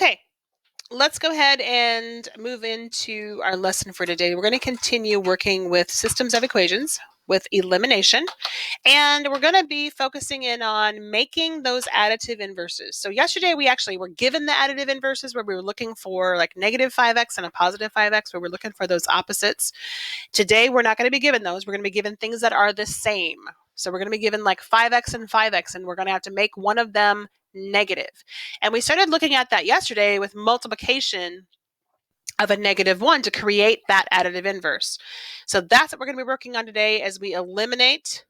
Okay, let's go ahead and move into our lesson for today. We're going to continue working with systems of equations with elimination, and we're going to be focusing in on making those additive inverses. So yesterday we actually were given the additive inverses where we were looking for like negative 5x and a positive 5x, where we're looking for those opposites. Today we're not going to be given those. We're going to be given things that are the same. So we're going to be given like 5x and 5x, and we're going to have to make one of them negative. And we started looking at that yesterday with multiplication of a -1 to create that additive inverse. So that's what we're going to be working on today as we eliminate.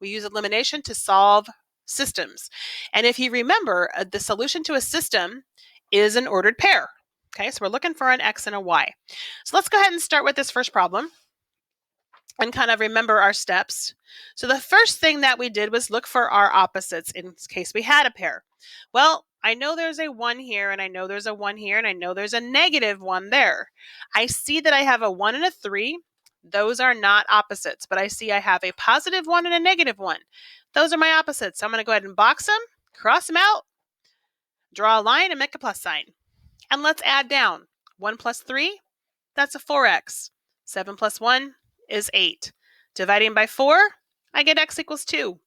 We use elimination to solve systems. And if you remember, the solution to a system is an ordered pair. Okay, so we're looking for an x and a y. So let's go ahead and start with this first problem and kind of remember our steps. So the first thing that we did was look for our opposites in case we had a pair. Well, I know there's a 1 here, and I know there's a 1 here, and I know there's a -1 there. I see that I have a 1 and a 3. Those are not opposites, but I see I have a +1 and a -1. Those are my opposites. So I'm going to go ahead and box them, cross them out, draw a line, and make a plus sign. And let's add down. 1 plus 3, that's a 4x. 7 plus 1 is 8. Dividing by 4, I get x equals 2.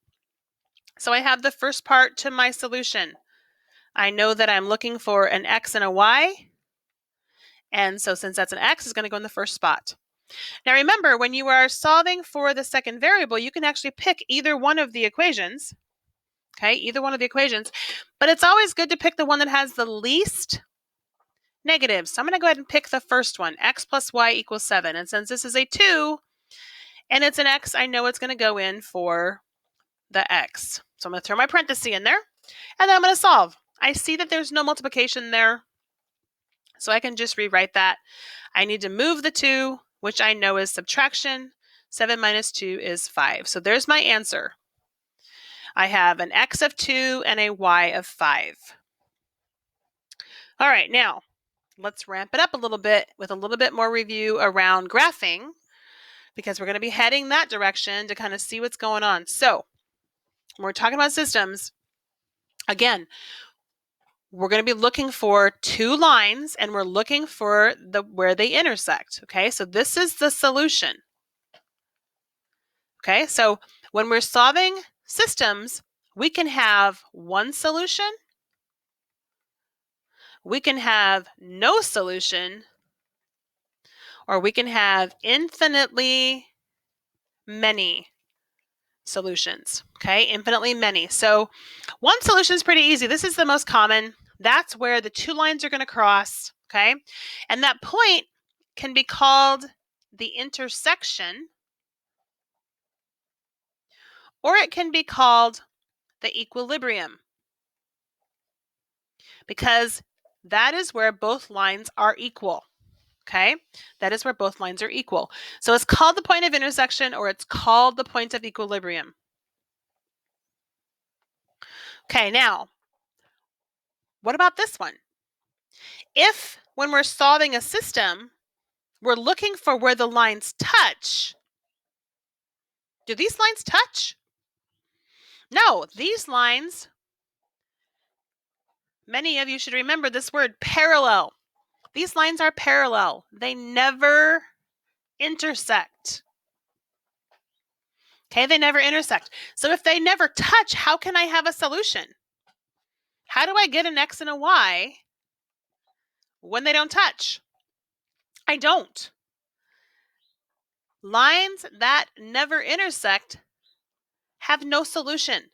So I have the first part to my solution. I know that I'm looking for an x and a y. And so since that's an x, it's going to go in the first spot. Now remember, when you are solving for the second variable, you can actually pick either one of the equations. Okay, either one of the equations. But it's always good to pick the one that has the least negatives. So I'm going to go ahead and pick the first one, x plus y equals 7. And since this is a 2 and it's an x, I know it's going to go in for the x. So I'm going to throw my parenthesis in there, and then I'm going to solve. I see that there's no multiplication there, so I can just rewrite that. I need to move the 2, which I know is subtraction. 7 minus 2 is 5. So there's my answer. I have an x of 2 and a y of 5. All right, now let's ramp it up a little bit with a little bit more review around graphing, because we're going to be heading that direction to kind of see what's going on. So when we're talking about systems, again, we're going to be looking for two lines, and we're looking for where they intersect. Okay, so this is the solution. Okay, so when we're solving systems, we can have one solution, we can have no solution, or we can have infinitely many solutions. Okay, infinitely many. So one solution is pretty easy. This is the most common. That's where the two lines are going to cross. Okay, and that point can be called the intersection, or it can be called the equilibrium, because that is where both lines are equal. Okay, that is where both lines are equal. So it's called the point of intersection, or it's called the point of equilibrium. Okay, now, what about this one? If, when we're solving a system, we're looking for where the lines touch, do these lines touch? No, these lines, many of you should remember this word, parallel. These lines are parallel. They never intersect. Okay, they never intersect. So if they never touch, how can I have a solution? How do I get an x and a y when they don't touch? I don't. Lines that never intersect have no solution,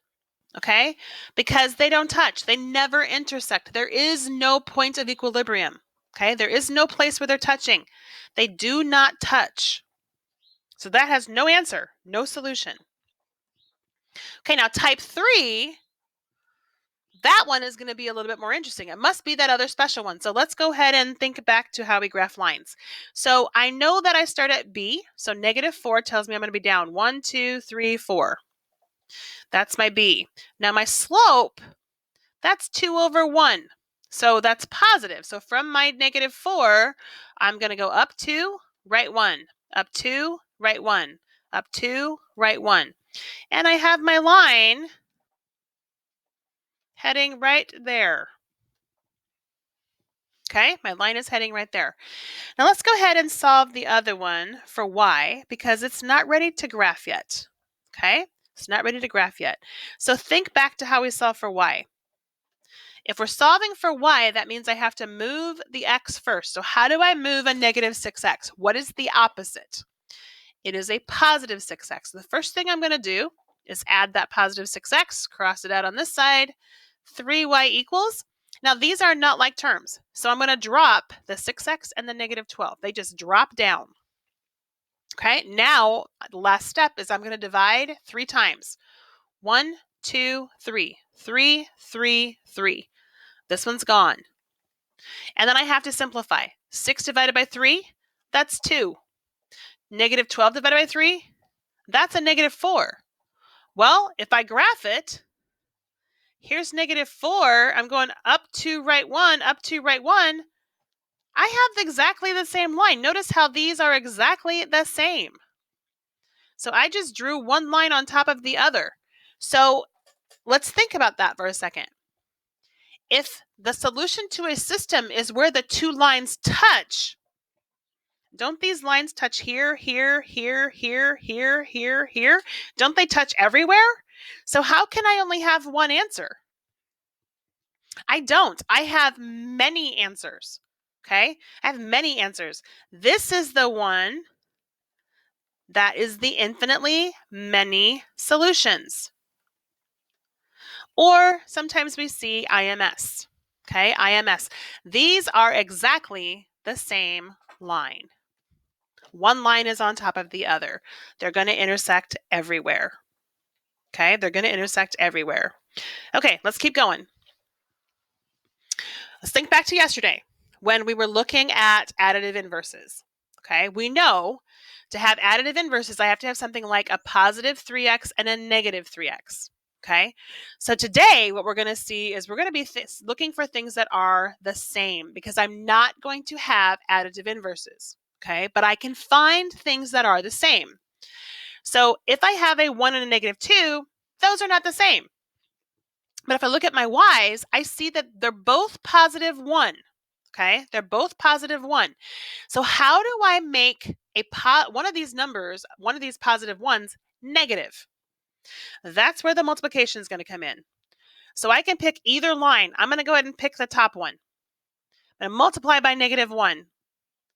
okay? Because they don't touch. They never intersect. There is no point of equilibrium, okay? There is no place where they're touching. They do not touch. So that has no answer, no solution. Okay, now type 3, that one is going to be a little bit more interesting. It must be that other special one. So let's go ahead and think back to how we graph lines. So I know that I start at B. So -4 tells me I'm going to be down 1, 2, 3, 4. That's my B. Now my slope, that's 2 over 1. So that's positive. So from my -4, I'm going to go up 2, right 1, up 2, right 1, up 2, right 1. And I have my line heading right there. Okay, my line is heading right there. Now let's go ahead and solve the other one for y because it's not ready to graph yet. Okay, it's not ready to graph yet. So think back to how we solve for y. If we're solving for y, that means I have to move the x first. So how do I move a negative 6x? What is the opposite? It is a positive 6x. The first thing I'm going to do is add that positive 6x, cross it out on this side, 3y equals. Now, these are not like terms, so I'm going to drop the 6x and the negative 12. They just drop down. Okay, now the last step is I'm going to divide 3 times. 1, 2, 3. 3, 3, 3. This one's gone. And then I have to simplify. 6 divided by 3, that's 2. Negative 12 divided by 3, that's a negative 4. Well, if I graph it, here's negative 4. I'm going up to right 1, up to right 1. I have exactly the same line. Notice how these are exactly the same. So I just drew one line on top of the other. So let's think about that for a second. If the solution to a system is where the two lines touch, don't these lines touch here, here, here, here, here, here, here? Don't they touch everywhere? So how can I only have one answer? I don't. I have many answers. Okay? I have many answers. This is the one that is the infinitely many solutions. Or sometimes we see IMS. Okay? IMS. These are exactly the same line. One line is on top of the other. They're going to intersect everywhere. Okay? They're going to intersect everywhere. Okay, let's keep going. Let's think back to yesterday when we were looking at additive inverses. Okay, we know to have additive inverses, I have to have something like a positive 3x and a negative 3x. Okay, so today what we're going to see is we're going to be looking for things that are the same because I'm not going to have additive inverses. Okay, but I can find things that are the same. So if I have a 1 and a negative 2, those are not the same. But if I look at my y's, I see that they're both positive 1. Okay, they're both positive 1. So how do I make one of these numbers, one of these positive ones, negative? That's where the multiplication is going to come in. So I can pick either line. I'm going to go ahead and pick the top one. I'm going to multiply by negative 1.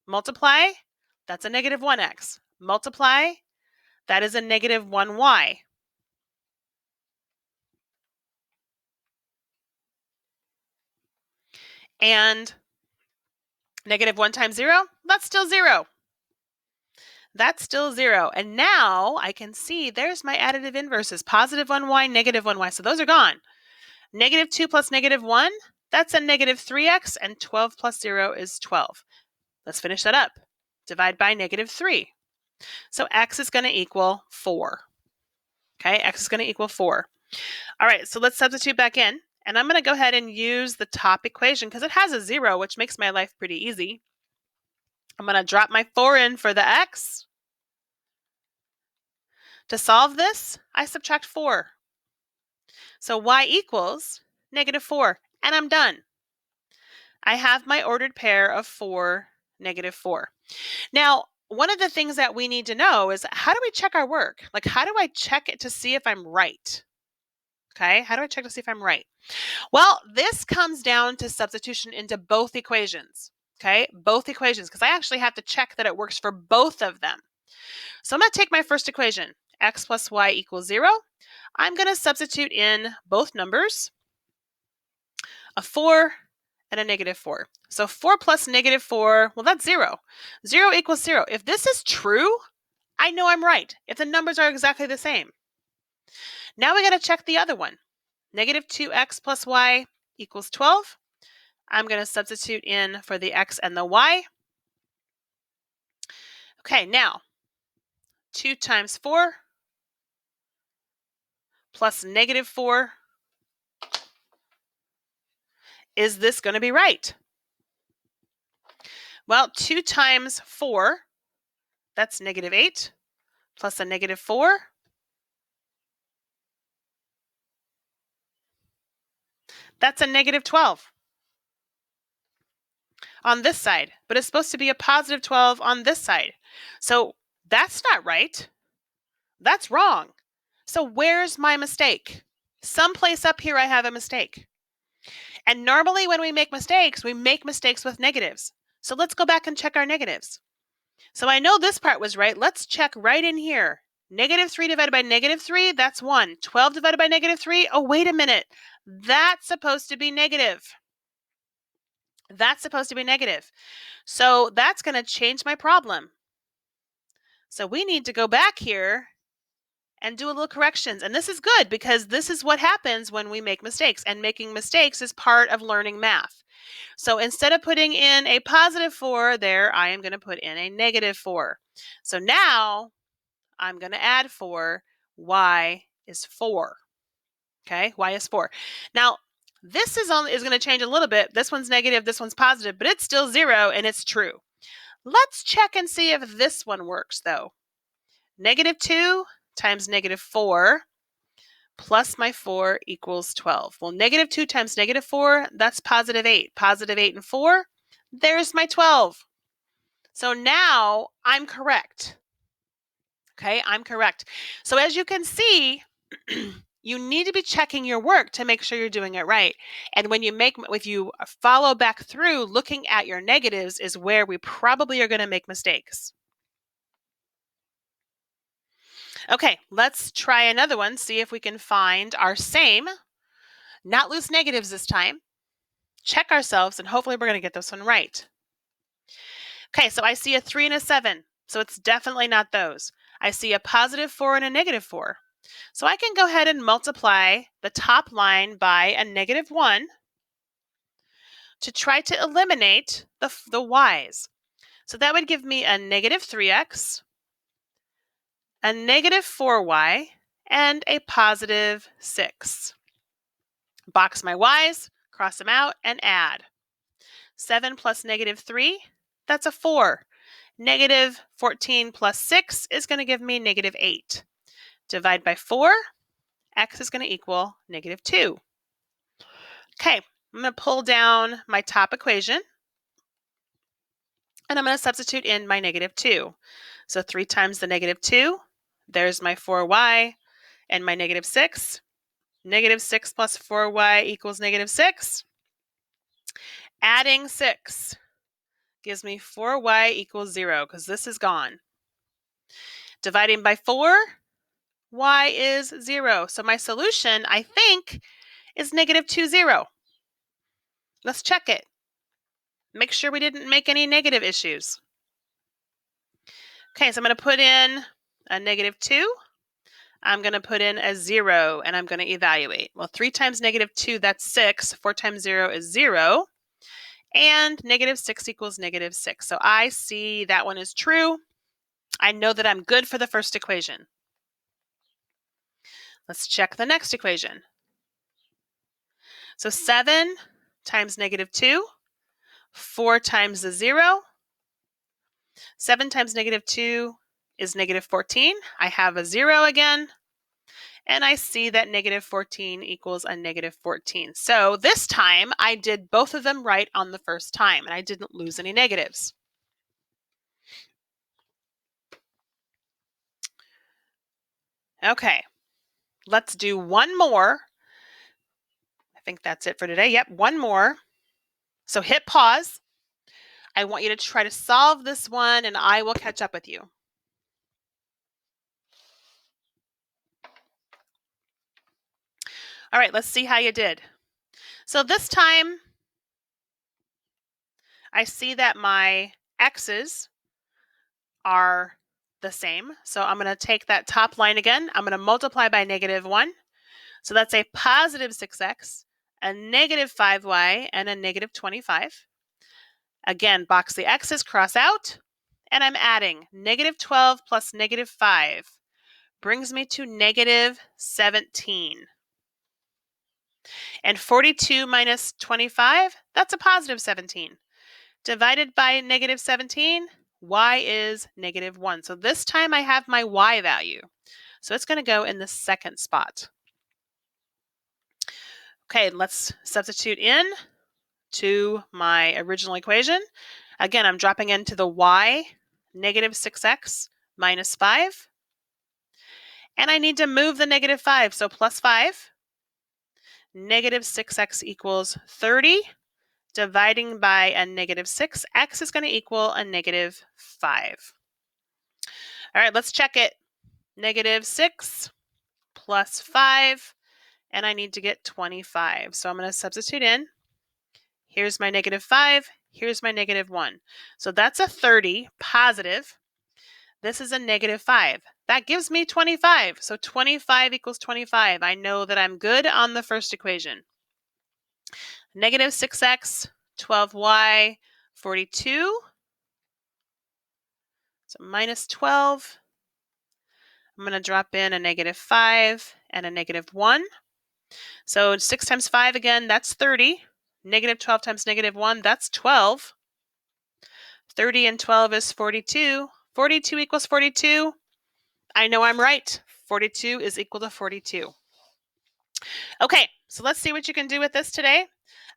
Multiply, that's a negative 1x. Multiply, that is a negative 1y. And negative 1 times 0, that's still 0. That's still 0. And now I can see there's my additive inverses, positive 1y, negative 1y. So those are gone. Negative 2 plus negative 1, that's a negative 3x, and 12 plus 0 is 12. Let's finish that up. Divide by negative 3. So x is going to equal 4. Okay, x is going to equal 4. All right, so let's substitute back in. And I'm going to go ahead and use the top equation because it has a 0, which makes my life pretty easy. I'm going to drop my 4 in for the x. To solve this, I subtract 4. So y equals negative 4, and I'm done. I have my ordered pair of 4, negative 4. Now, one of the things that we need to know is how do we check our work? Like, how do I check it to see if I'm right? Okay, how do I check to see if I'm right? Well, this comes down to substitution into both equations. Okay, both equations, because I actually have to check that it works for both of them. So I'm going to take my first equation, x plus y equals 0. I'm going to substitute in both numbers, a 4 and a negative 4. So 4 plus negative 4, well, that's 0. 0 equals 0. If this is true, I know I'm right, if the numbers are exactly the same. Now we got to check the other one. Negative 2x plus y equals 12. I'm going to substitute in for the x and the y. Okay, now 2 times 4 plus negative 4. Is this going to be right? Well, 2 times 4, that's negative 8, plus a negative 4. That's a negative 12. on this side, but it's supposed to be a positive 12 on this side. So that's not right. That's wrong. So where's my mistake? Someplace up here I have a mistake. And normally when we make mistakes with negatives. So let's go back and check our negatives. So I know this part was right. Let's check right in here. Negative 3 divided by negative 3, that's 1. 12 divided by negative 3, oh, wait a minute. That's supposed to be negative. That's supposed to be negative. So that's going to change my problem. So we need to go back here and do a little corrections. And this is good because this is what happens when we make mistakes. And making mistakes is part of learning math. So instead of putting in a positive 4 there, I am going to put in a negative 4. So now I'm going to add 4. Y is 4. Okay, y is 4. Now, this is going to change a little bit. This one's negative, this one's positive, but it's still 0 and it's true. Let's check and see if this one works, though. Negative 2 times negative 4 plus my 4 equals 12. Well, negative 2 times negative 4, that's positive 8. Positive 8 and 4, there's my 12. So now I'm correct. Okay, I'm correct. So as you can see, you need to be checking your work to make sure you're doing it right. And if you follow back through, looking at your negatives is where we probably are going to make mistakes. Okay, let's try another one, see if we can find our same, not lose negatives this time, check ourselves, and hopefully we're going to get this one right. Okay, so I see a 3 and a 7, so it's definitely not those. I see a positive 4 and a negative 4. So I can go ahead and multiply the top line by a negative 1 to try to eliminate the y's. So that would give me a negative 3x, a negative 4y, and a positive 6. Box my y's, cross them out, and add. 7 plus negative 3, that's a 4. Negative 14 plus 6 is going to give me negative 8. Divide by 4, x is going to equal negative 2. Okay, I'm going to pull down my top equation, and I'm going to substitute in my negative 2. So 3 times the negative 2, there's my 4y and my negative 6. Negative 6 plus 4y equals negative 6. Adding 6 gives me 4y equals 0 because this is gone. Dividing by 4, y is 0. So my solution, I think, is negative 2, 0. Let's check it. Make sure we didn't make any negative issues. Okay, so I'm going to put in a negative 2. I'm going to put in a 0, and I'm going to evaluate. Well, 3 times negative 2, that's 6. 4 times 0 is 0. And negative 6 equals negative 6. So I see that one is true. I know that I'm good for the first equation. Let's check the next equation. So 7 times negative 2, 4 times the 0. 7 times negative 2 is negative 14. I have a 0 again. And I see that negative 14 equals a negative 14. So this time I did both of them right on the first time, and I didn't lose any negatives. Okay, let's do one more. I think that's it for today. Yep, one more. So hit pause. I want you to try to solve this one, and I will catch up with you. All right, let's see how you did. So this time, I see that my x's are the same. So I'm going to take that top line again. I'm going to multiply by negative 1. So that's a positive 6x, a negative 5y, and a negative 25. Again, box the x's, cross out, and I'm adding negative 12 plus negative 5 brings me to negative 17. And 42 minus 25, that's a positive 17. Divided by negative 17, y is negative 1. So this time I have my y value. So it's going to go in the second spot. Okay, let's substitute in to my original equation. Again, I'm dropping into the y, negative 6x minus 5. And I need to move the negative 5, so plus 5. Negative 6x equals 30. Dividing by a negative 6, x is going to equal a negative 5. All right, let's check it. Negative 6 plus 5, and I need to get 25. So I'm going to substitute in. Here's my negative 5. Here's my negative 1. So that's a 30 positive. This is a negative 5. That gives me 25. So 25 equals 25. I know that I'm good on the first equation. Negative 6x, 12y, 42. So minus 12. I'm going to drop in a negative 5 and a negative 1. So 6 times 5 again, that's 30. Negative 12 times negative 1, that's 12. 30 and 12 is 42. 42 equals 42. I know I'm right. 42 is equal to 42. Okay, so let's see what you can do with this today.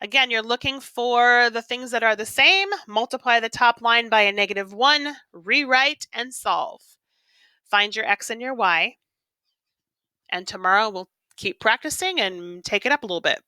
Again, you're looking for the things that are the same. Multiply the top line by a negative 1, rewrite, and solve. Find your x and your y. And tomorrow we'll keep practicing and take it up a little bit.